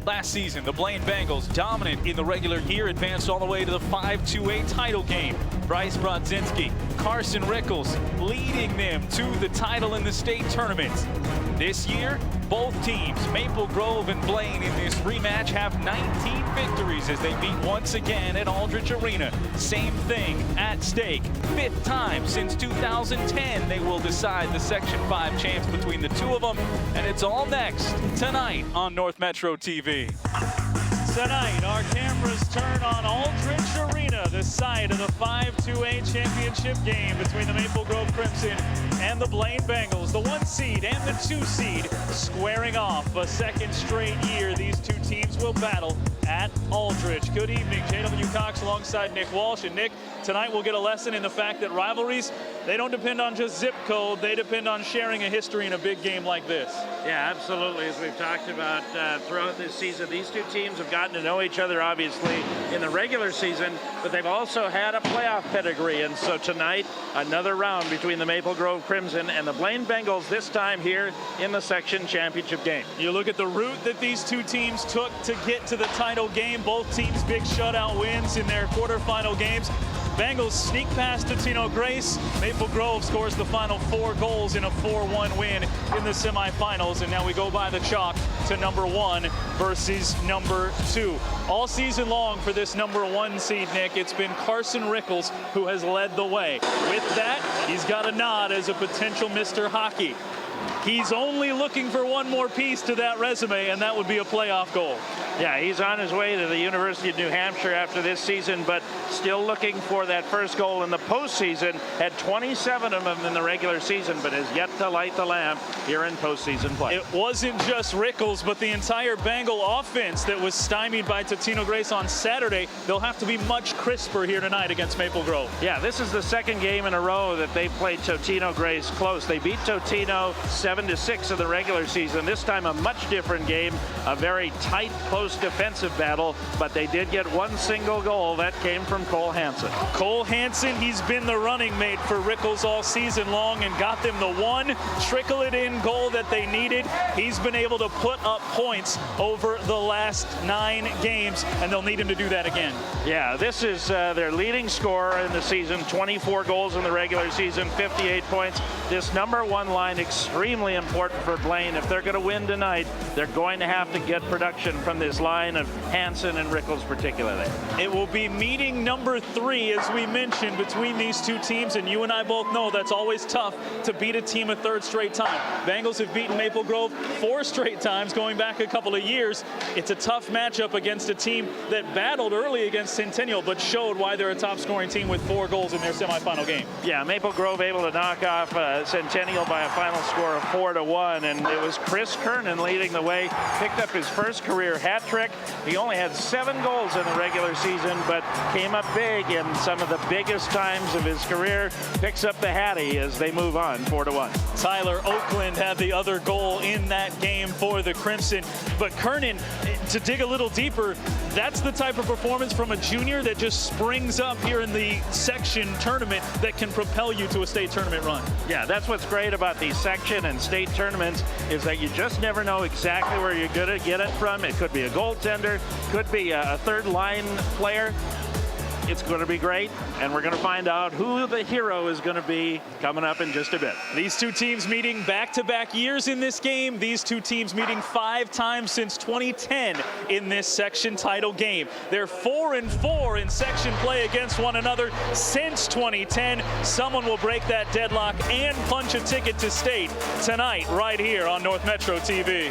Last season, the Blaine Bengals, dominant in the regular year, advanced all the way to the 5-2-8 title game. Bryce Brodzinski, Carson Rickles leading them to the title in the state tournament. This year, both teams, Maple Grove and Blaine, in this rematch have 19 victories as they meet once again at Aldrich Arena. Same thing at stake. 5th time since 2010 they will decide the Section 5 champs between the two of them, and it's all next tonight on North Metro TV. Tonight, our cameras turn on Aldrich Arena, the site of the 5-2-8 championship game between the Maple Grove Crimson and the Blaine Bengals. The 1 seed and the 2 seed squaring off. A second straight year, these two teams will battle at Aldrich. Good evening, J.W. Cox alongside Nick Walsh. And Nick, tonight we'll get a lesson in the fact that rivalries, they don't depend on just zip code, they depend on sharing a history in a big game like this. Yeah, absolutely. As we've talked about throughout this season, these two teams have gotten to know each other, obviously, in the regular season, but they've also had a playoff pedigree. And so tonight, another round between the Maple Grove Crimson and the Blaine Bengals, this time here in the section championship game. You look at the route that these two teams took to get to the title game. Both teams big shutout wins in their quarterfinal games. Bengals sneak past Totino Grace. Maple Grove scores the final 4 goals in a 4-1 win in the semifinals. And now we go by the chalk to number 1 versus number 2. All season long for this number 1 seed, Nick, it's been Carson Rickles who has led the way. With that, he's got a nod as a potential Mr. Hockey. He's only looking for one more piece to that resume, and that would be a playoff goal. Yeah, he's on his way to the University of New Hampshire after this season, but still looking for that first goal in the postseason. Had 27 of them in the regular season, but has yet to light the lamp here in postseason play. It wasn't just Rickles, but the entire Bengal offense that was stymied by Totino Grace on Saturday. They'll have to be much crisper here tonight against Maple Grove. Yeah, this is the second game in a row that they played Totino Grace close. They beat Totino 7-6 in the regular season. This time a much different game, a very tight, close defensive battle, but they did get one single goal. That came from Cole Hansen. Cole Hansen, he's been the running mate for Rickles all season long and got them the one trickle-it-in goal that they needed. He's been able to put up points over the last 9 games, and they'll need him to do that again. Yeah, this is their leading scorer in the season, 24 goals in the regular season, 58 points. This number 1 line, extremely important for Blaine. If they're going to win tonight, they're going to have to get production from this line of Hansen and Rickles particularly. It will be meeting number 3, as we mentioned, between these two teams, and you and I both know that's always tough to beat a team a 3rd straight time. Bengals have beaten Maple Grove 4 straight times going back a couple of years. It's a tough matchup against a team that battled early against Centennial, but showed why they're a top-scoring team with 4 goals in their semifinal game. Yeah, Maple Grove able to knock off Centennial by a final score of 4-1, and it was Chris Kernan leading the way, picked up his first career hat trick. He only had 7 goals in the regular season, but came up big in some of the biggest times of his career. Picks up the Hattie as they move on, 4-1. Tyler Oakland had the other goal in that game for the Crimson. But Kernan, to dig a little deeper, that's the type of performance from a junior that just springs up here in the section tournament that can propel you to a state tournament run. Yeah, that's what's great about these section and state tournaments, is that you just never know exactly where you're going to get it from. It could be a goaltender, could be a 3rd line player. It's going to be great, and we're going to find out who the hero is going to be coming up in just a bit. These two teams meeting back-to-back years in this game. These two teams meeting 5 times since 2010 in this section title game. They're 4-4 in section play against one another since 2010. Someone will break that deadlock and punch a ticket to state tonight right here on North Metro TV.